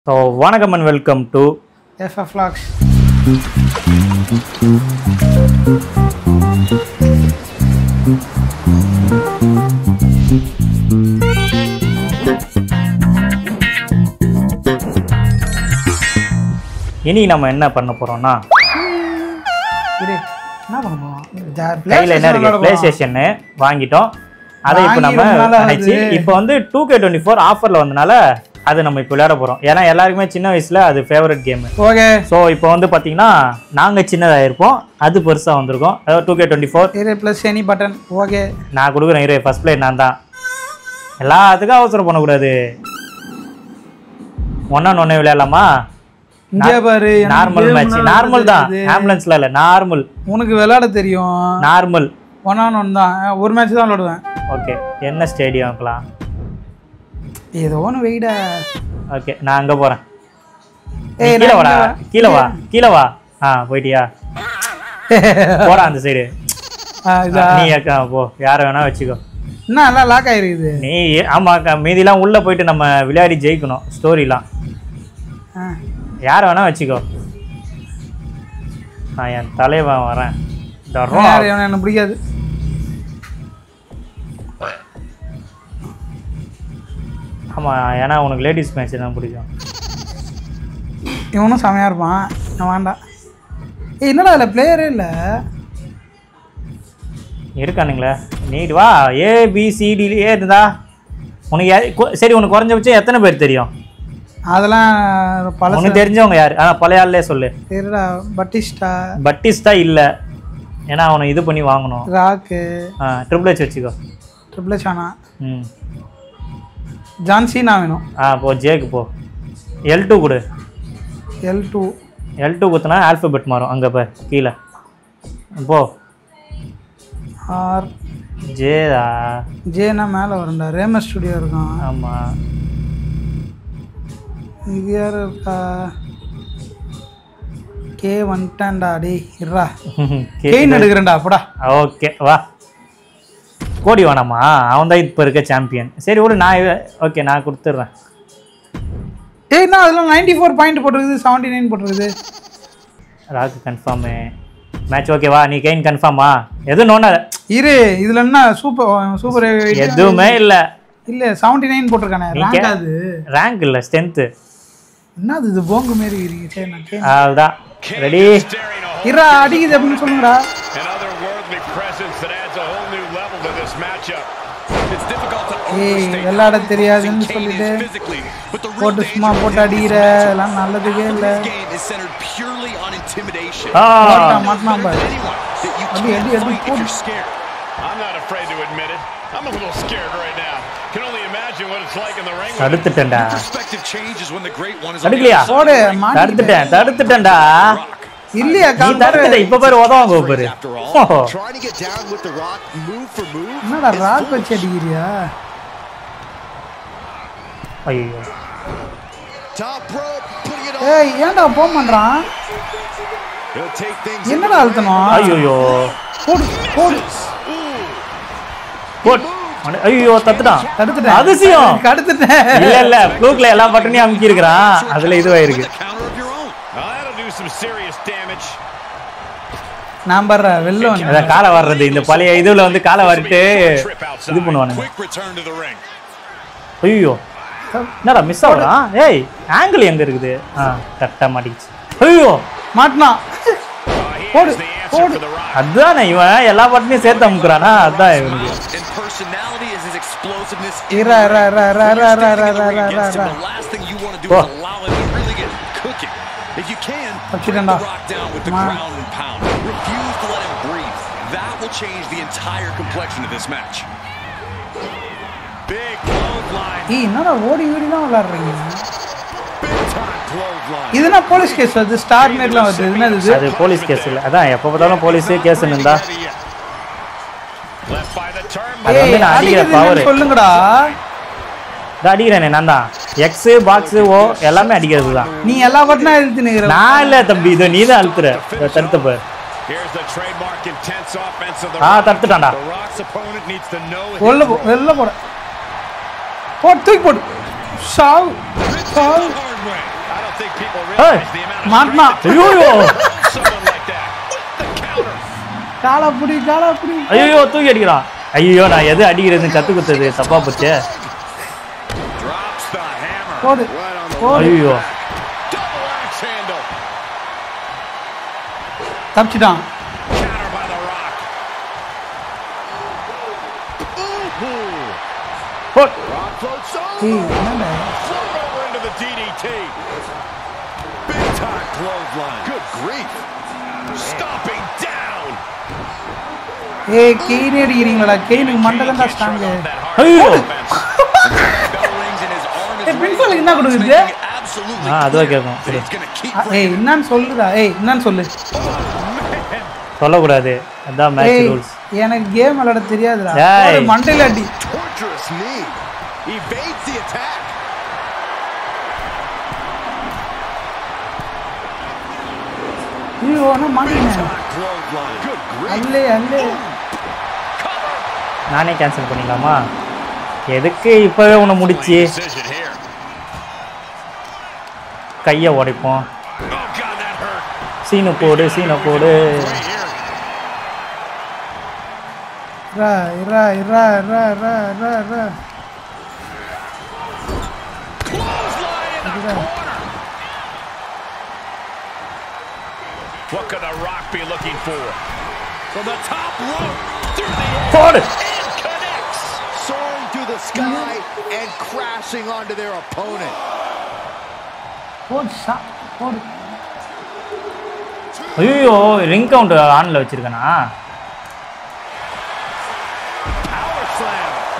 So, vanakkam and welcome to FF Vlogs. இனி நம்ம என்ன பண்ண போறோம்னா இது என்ன பண்ண போறோம்? கையில என்ன இருக்கு PlayStation வாங்கிட்டோம். அதை இப்போ நம்ம அணைச்சி இப்போ வந்து 2K24 ஆஃபர்ல வந்தனால அது நம்ம இப்போ விளையாட போறோம். ஏன்னா எல்லாருக்குமே சின்ன வயசுல அது ஃபேவரட் கேம். ஓகே. ஸோ இப்போ வந்து பாத்தீங்கன்னா நாங்க சின்னதாக இருப்போம், அது பெருசா வந்திருக்கோம். அதாவது 2K24 இது ப்ளஸ் எனி பட்டன். ஓகே. நான் கொடுக்குறேன். இரு, ஃபர்ஸ்ட் பிளேயர் நான் தான். எல்லாத்துக்கும் அவசரம் பண்ணக்கூடாது. ஒன்னே விளையாடலாமா? இங்கே பாரு, நார்மல் மேட்ச். நார்மல் தான், ஆம்புலன்ஸ்ல இல்ல, நார்மல். உனக்கு விளையாட தெரியும். நார்மல் 1-on-1 தான். ஒரு மேட்ச் தான் விளையாடுவேன். ஓகே. என்ன ஸ்டேடியம் வைக்கலாம்? ஏதோ ஒன்று வெயிடா. ஓகே, நான் அங்க போறேன். கீழே வாடா, கீழே வா, கீழே வா. போயிட்டியா? போடா அந்த சைடு. நீ போ, யார வேணா வச்சுக்கோ. என்ன எல்லாம் லாக் ஆயிருக்குது? நீ ஆமா, மீதிலாம் உள்ள போயிட்டு நம்ம விளையாடி ஜெயிக்கணும் ஸ்டோரிலாம். யார வேணா வச்சுக்கோ. நான் என் தலைவன் வரேன். எனக்கு பிடிக்காது. ஆமா, ஏன்னா உனக்கு லேடிஸ் மேட்ச் தான் பிடிக்கும். இவனும் செமையா இருப்பான். நான் வேண்டாம். என்னடா அதில் பிளேயரே இல்லை. இருக்கானுங்களே, நீட் வா. ABCDலே இருந்தா உனக்கு சரி. உனக்கு குறைஞ்சபட்சம் எத்தனை பேர் தெரியும்? அதெல்லாம் பல உனக்கு தெரிஞ்சவங்க யாரு? பழைய ஆள்லே சொல்லு. சரிடா. பட்டிஸ்டா இல்ல, ஏன்னா அவனை இது பண்ணி வாங்கணும். ராக்கு. ட்ரிபிள் H வச்சுக்கோ. ட்ரிபிள் H ஆனா ஜான்சி நான் வேணும். போ, ஜேக்கு போ. L2 கொடு. L2 குத்துனா ஆல்பபெட் மாறும். அங்க பார் கீழே போ. R Jada. ஜேனா மேலே வரும்டா. ரேமஸ் ஸ்டுடியோ இருக்கும். ஆமா. இது யார் இருக்கா? கே வந்துட்டான்டா. டே இருடா, கெயின் எடுக்கிறேன்டா. அப்படா. ஓகே வா. கோடி வேணாமா? அவன் தான் இப்போ இருக்க சாம்பியன். சரி விடு, நான் ஓகே நான் கொடுத்துட்றேன். ஏய்னா அதெல்லாம் 94 பாயிண்ட் போட்டிருக்குது, 79 போட்டிருக்குது. ராக்கு கன்ஃபார்மு மேட்ச். ஓகேவா? நீ கெயின் கன்ஃபார்மா? எதுவும் நோண்டா இரு. இதில் என்ன சூப்பர் எதுவுமே இல்லை. இல்லை 79 போட்டிருக்கானே. ரேங்க் அது. ரேங்க் இல்லை, ஸ்ட்ரென்த்து. என்னது இது போங்கு மாரி இருக்கு. சரி நான் அதுதான். ரெடி? இரா அடிக்குது அப்படின்னு சொல்லுங்கடா. ஏய் விளையாட தெரியாதுன்னு சொல்லிட்டு போட்டு சும்மா போட்டு அடிக்கிற எல்லாம் நல்லதுக்கே இல்லை. மாட்டினான் பாரு. அடி அடி அடி போட்டு. தடுத்துட்டேன்டா. தடுக்கலையா? தடுத்துட்டேன்டா. இல்லையா? தடுத்துட்ட. இப்ப பாரு உதவாங்க பாரு. என்னடா ராக் வச்சு அடிக்கிறியா? ஐயோ. ஏய் ஏன்டா போக மாட்டான்? என்னடா அழுத்தணும்? ஐயோ போடு போடு போடு. ஐயோ தத்துட்டான். தடுத்துட்டேன். அதிசயம். தடுத்துட்டேன். இல்ல இல்ல, ப்ளூக்ல எல்லா பட்டனையும் அமுக்கி இருக்கிறான். அதுல இதுவாயிருக்கு. நான் பர்ற வெல்ல அத காலை வர்றது. இந்த பழைய இதுல வந்து காலை வரிட்டு இது பண்ணுவானுங்க. ஐயோ என்னடா மிஸ் ஆகுறான்? ஏய் ஆங்கிள் எங்க இருக்குது? கரெக்டா மாட்டிச்சு. ஐயோ மாட்டினா. போடு போடு. அதானே இவன் எல்லா பட்டனையும் சேர்த்து அமுக்குறானா? அதான் இவனுக்கு. இரா இரா இரா இரா இரா இரா இரா இரா இரா இரா. வச்சுட்டேன்டா. ஏய் என்னடா ஓடி ஓடி தான் விளையாடுறீங்க? இதுனா போலீஸ் கேஸ் வருது. ஸ்டார் மேட்லாம் வருது. என்னது அது? போலீஸ் கேஸ் இல்ல. அதான் எப்ப பார்த்தாலும் போலீஸ் கேஸ் இருந்தா அது வந்து நான் அடிக்கிற பவர் சொல்லுங்கடா. அடிக்கிறேனே நான் தான். எக்ஸ் பாக்ஸ் ஓ எல்லாமே அடிக்கிறது தான். நீ எல்லா பட்டனும் அழுத்தி நிக்கிற. நான் இல்ல தம்பி, இதோ நீ தான் அழுத்துற. தடுத்த பாரு. தடுத்துட்டான்டா. வெள்ள போட. போடு தூக்கி போடு. சாவு சாவு. மாட்டினா ஐயோ காலாப்புடி ஐயோ தூக்கி அடிக்கிறான். ஐயோ நான் எது அடிக்கிறதுன்னு கத்து கொடுத்தது தப்பா போச்சு. போடு ஐயோ தப்பிச்சிட்டான். ஏய் கெயின் அடிக்கிறீங்களா? கெயினுக்கு மண்டலம்டா ஸ்ட்ராங். ஐயோ பின்ஃபாலுக்கு என்ன கொடுக்குது? அதுவா கேட்கும். ஏய் என்னன்னு சொல்லுடா. ஏய் என்னன்னு சொல்லு. சொல்லக்கூடாது, அதான் மேட்ச் ரூல்ஸ். எனக்கு கேம் விளையாட தெரியாதுடா. ஒரு மண்டையில அடி. ஐயோ நான் மாட்டினேன். அல்லே நானே கேன்சல் பண்ணிடலாமா? எதுக்கு இப்பவே உன்னை முடிச்சு கையை உடைப்போம். சீனை போடு What could The Rock be looking for? From the top rope, through the air, போடு. and connects. Soaring through the sky and crashing onto their opponent. போடு. ஐயோ ரிங் கவுண்ட் ஆன்ல வச்சிருக்கனா?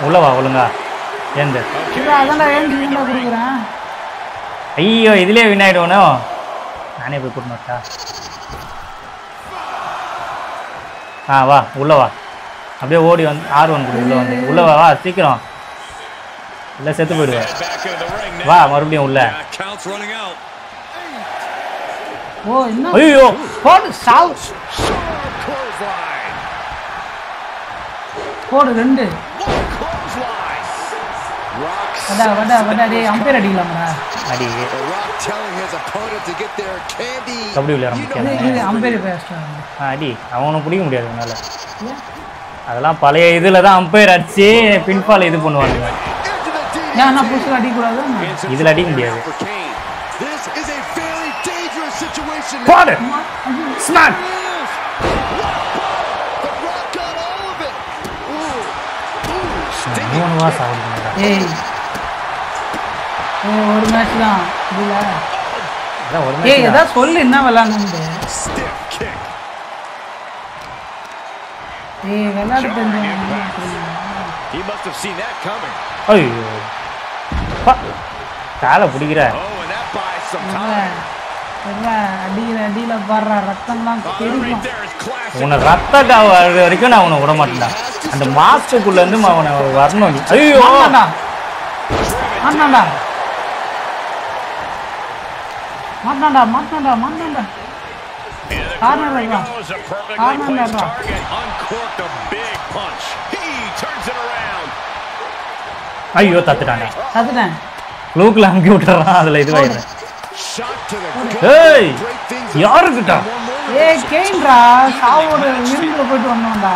உள்ளவா ஒழுங்கா ஏந்து. அதான்டா ஏன் கொடுக்குறேன். ஐயோ இதுலயே வின் ஆயிடுவோனோ. நானே போய் கூட்டணும்டா. வா உள்ள வா. அப்படியே ஓடி வந்து R1 கொடு. உள்ள வா சீக்கிரம். இல்லை செத்து போயிடுவேன். வா மறுபடியும் உள்ள. ஐயோ போடு சாவு. போடு 2. வடா டேய் அம்பையர் அடிக்கலாம்டா. அடி. கபடி விளையாட முடியாது. அம்பையர் பேஸ்டா. அடி அவனும் பிடிக்க முடியாது உன்னால. அதெல்லாம் பழைய இதுல தான் அம்பையர் அடிச்சு பின்பால் இது பண்ணுவாங்க. நான் புதுசா அடிக்க கூடாது. இதுல அடிக்க முடியாது. போடு ஸ்மார்ட். மூணுவா சாவுறீங்க. ஏய் ஒரு மேட்ச் தான் இதுல. அதான் ஒரு மேட்ச். ஏய் ஏதா சொல்லு என்ன விளையாடணும்னு. ஏய் விளையாட தெரிஞ்சவங்க. He must have seen that coming. ஐயோ காலை பிடிக்கிற. அடியில பாடுற ரத்தம்லாம் தெரியும். உன்னை ரத்த காவ வரைக்கும் நான் உன்னை விட மாட்டேன்டா. அந்த மாஸ்க்குள்ள இருந்து அவனை வரணும். ஐயோ மாட்டான்டா. ஐயோ தத்துட்டான்டா. லூக்ல அமுக்கி விட்டுறான். அதுல இதுவாயிடுறேன். ஏய் யாருக்கிட்ட? ஏய் கெயின்டா சாவோட விருந்துல போயிட்டு வந்தோம்டா.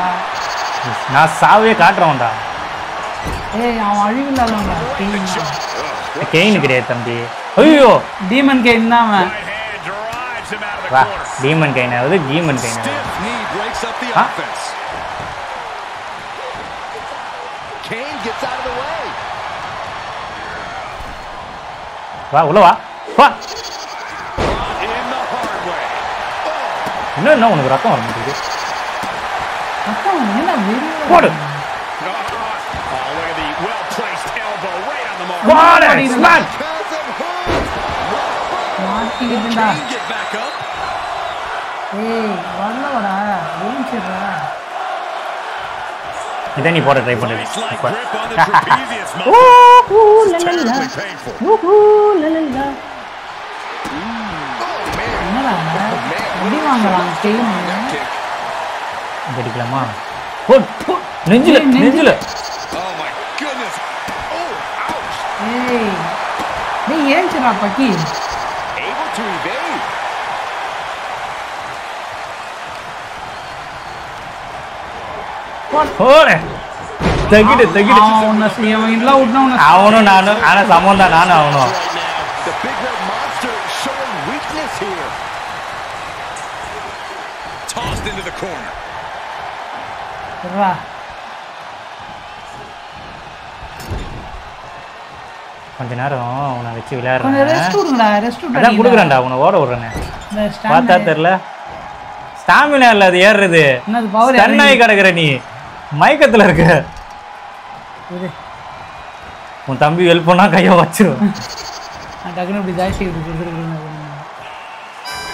நான் சாவே காட்டுறவன்டா. ஏய் அவன் அழிவில்லாதவன்டா. கெயின் கிடையாது தம்பி. ஐயோ டீமன் கெயின் தான் அவன். வா டீமன் கெயின் ஆகுது. டீமன் கெயின் வா உள்ள வா. என்ன உனக்கு ரத்தம் வர மாட்டேங்குது. போடு மாட்டிக்கிட்டுடா. ஏய் வரலடா ஏஞ்சிரா. இத நீ போட ட்ரை பண்ணு. என்னடா அடி வாங்கலாம் கெயின். அடிக்கலாமா? நெஞ்சில. ஏய் நீ ஏஞ்சிரா பக்கி. to evade. ஓடு தகிடு தகிடு அவன இவன் இதெல்லாம் விட்டவன அவனும் நானும் ஆனா சமம் தான் நானும் அவனும் The big red monster showing weakness here. Tossed into the corner. ரா கொஞ்ச நேரம் அவனை வச்சு கொஞ்சம் விளையாடுறேன் ரெஸ்ட் விடுங்கடா ரெஸ்ட் விடுடா அதான் குடுக்குறேன்டா அவனை ஓட விடுறேனே இந்த பார்த்தா தெரியல ஸ்டாமினா இல்ல அது ஏறுறது என்னது பவர் தன்னாய் கிடக்குற நீ மயக்கத்துல இருக்க இது உன் தம்பி ஹெல்ப் பண்ணா கையை வச்சிரும் நான் டக்குனு இப்படி ஜாய்ஸ்டிக் இப்படி கொடுத்துருக்கேன்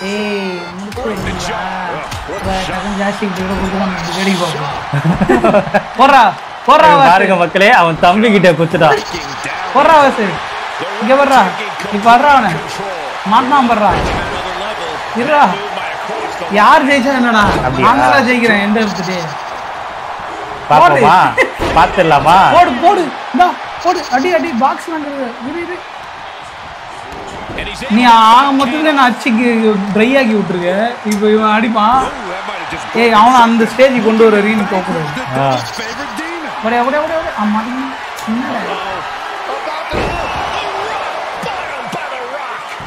ஏய் முடிச்சுடா டக்குனு ஜாய்ஸ்டிக் இப்படி கொடுத்துருக்கான் இப்படி வேடிக்கை பார்ப்போம் போறா போறா பாருங்க மக்களே அவன் தம்பி கிட்ட குத்துட்டான் போறா வாசு இங்க வர்றா இப்ப வர்றா அவனை மாட்டான் படுறா இருடா யார் ஜெயிச்சா என்னடா நான் தான் ஜெயிக்கிறேன் எந்த எடுத்துட்டு பாப்போமா பாத்துடலாமா போடு போடு இந்தா போடு அடி அடி பாக்ஸ் வாங்குறது இரு நீ ஆக மொத்தத்துல நான் அச்சிக்கு ட்ரை ஆக்கி விட்டுருக்க இப்போ இவன் அடிப்பான் ஏய் அவனை அந்த ஸ்டேஜுக்கு கொண்டு வர ரீனு போகக்கூடாது ஒரே ஒரே ஒரே ஒரே ஆமா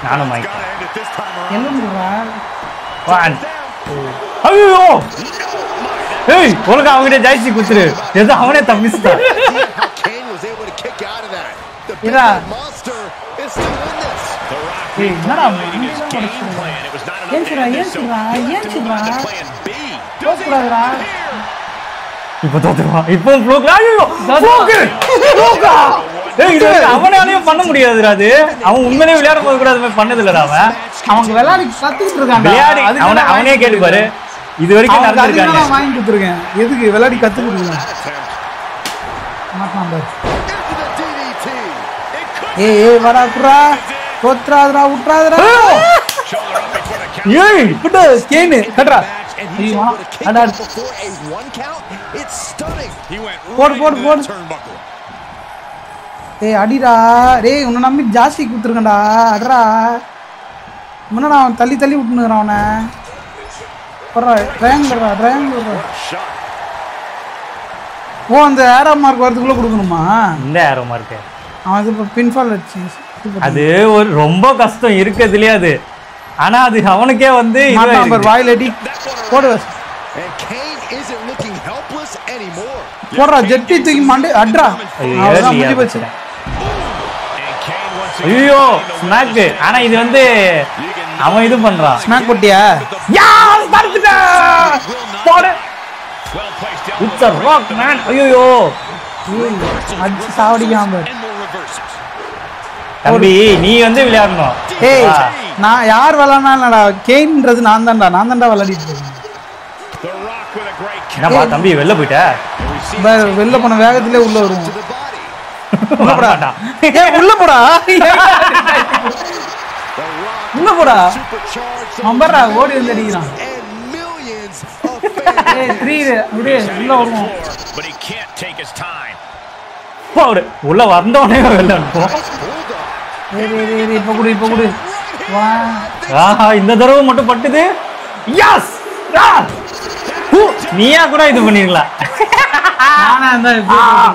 நானும் என்னடா ஐயோ ஏய் ஒழுங்கா அவங்கிட்ட ஜாய்ஸ்டி குத்துரு ஏதோ அவனே தப்பிச்சுட்டான் இரா ஏய் என்னடா ஏன்டா போகக்கூடாதுடா இப்போ தோத்துருவான் இப்போ ஃப்ளோக் ஐயோ ஃப்ளோக் ஏய் இது அவனாலயும் பண்ண முடியாதுடா அது அவன் உண்மையிலேயே விளையாடும் போது கூட அது மாதிரி பண்ணது இல்லடா அவங்க விளையாடி கத்துக்கிட்டு இருக்காங்க விளையாடி அவனே கேட்டு பாரு இது வரைக்கும் நடந்துருக்காங்க நான் வாங்கி கொடுத்துருக்கேன் எதுக்கு விளையாடி கத்துக்கிட்டு மாட்டான் பாரு ஏய் வாடா குறா கோத்ராதடா உட்றாதடா ஏய் புட கேனு கட்றா அடா போடு போடு போடு ஏய் அடிடா டேய் உன்னை நம்பி ஜாஸ்தி குடுத்துருக்கேன்டா அடடா முன்னடா அவன் தள்ளி தள்ளி விட்டுனுறான் அவனை போறா ட்ரையாங்கிள் ஓ அந்த ஏரோ மார்க் வரதுக்குள்ள கொடுக்கணுமா இந்த ஏரோ மார்க் அவன் இது இப்போ பின்ஃபால் வச்சு அது ஒரு ரொம்ப கஷ்டம் இருக்கிறதுலயே அது ஆனா அது அவனுக்கே வந்து நம்பர் வாயில அடி போடு போடுறா ஜெட்டி தூக்கி மாண்டு அட்ரா அவ்வளோதான் முடிஞ்சு போச்சு ஐயோ ஸ்நாக் ஆனா இது வந்து அவன் இது பண்றான் ஸ்நாக் போட்டியா யாஸ் படுத்துடா போடு இட்ஸ் a rock man ஐயோ அடிச்சு சாவடிக்காம பாரு தம்பி நீ வந்து விளையாடணும் ஏய் நான் யார் விளையாடுனாலடா கேன்ன்றது நான் தான்டா விளையாடிட்டு இருக்கேன் என்னப்பா தம்பி வெளில போயிட்ட வெளில போன வேகத்திலே உள்ள வருவோம் உள்ள போடா உள்ள போடா நம்பர்ரா ஓடி வந்து அடிக்கிறான் ஏய் 3 அப்படியே உள்ள வருவோம் போடு உள்ள வந்தவனே வெளில அனுப்புவோம் ஏய் இப்ப குடு வா ஆஹா இந்த தடவை மட்டும் பட்டுது எஸ் நீயா கூட இது பண்ணிருக்கலாம் நானா அந்த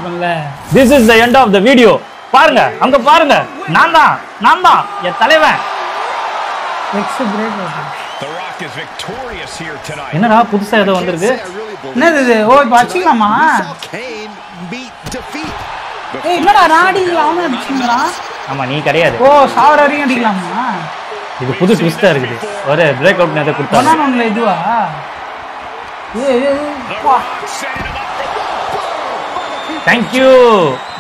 பண்ணல this is the end of the video பாருங்க அங்க பாருங்க நான் தான் என் தலைவன் எக்ஸ் பிரேக் என்னடா புதுசா ஏதோ வந்திருக்கு என்னது இது ஓ இப்ப அடிக்கலாமா ஏய் என்னடா ராடில அவன அடிச்சீங்களா ஆமா நீ கிடையாது ஓ சாவர வரையும் அடிக்கலாமா இது புது ட்விஸ்டா இருக்குது ஒரு பிரேக் அவுட் நேரத்தை கொடுத்தாங்க ஒண்ணானொன்ல இதுவா ஏய் வா Thank you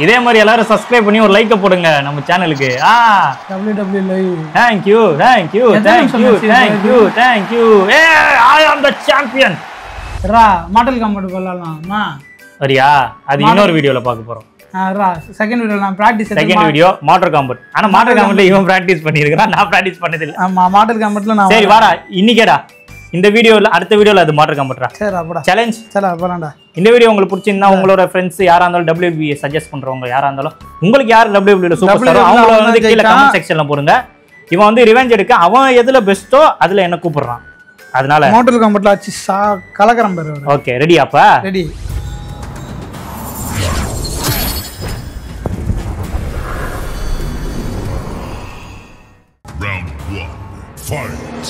இதே மாதிரி எல்லாரும் சப்ஸ்கிரைப் பண்ணி ஒரு லைக் போடுங்க நம்ம சேனலுக்கு WW live thank you I am the champion ரா மாடல் காம்பட் விளையாடலாமா சரியா அது இன்னொரு வீடியோல பார்க்க போறோம் ரா செகண்ட் வீடியோல நான் practice second video model combat ஆனா மாடல் காம்பட்ல இவன் பிராக்டீஸ் பண்ணிருக்கான் நான் பிராக்டீஸ் பண்ணது இல்ல ஆமா மாடல் காம்பட்ல நான் சரி வாடா இன்னிக்கேடா இந்த வீடியோல அடுத்த வீடியோல அது மாடல் காம்பட்ரா சரி அப்படா சேலஞ்ச் சரி போலாம்டா இந்த வீடியோ உங்களுக்கு பிடிச்சிருந்தா உங்களோட ஃப்ரெண்ட்ஸ் யாரா இருந்தாலும் WWE சஜஸ்ட் பண்றவங்க யாரா இருந்தாலும் உங்களுக்கு யார் WWE சூப்பர் ஸ்டார் அவங்கள வந்து கீழ கமெண்ட் செக்ஷன்ல போடுங்க இவன் வந்து ரிவெஞ்ச் எடுக்க அவன் எதுல பெஸ்ட்டோ அதுல என்ன கூப்பிடுறான். அதனால மோட்டல் காம்பட்ல ஆச்சு கலக்கறம் பேரு. ஓகே ரெடி அப்ப ரெடி. Round 1. Fight.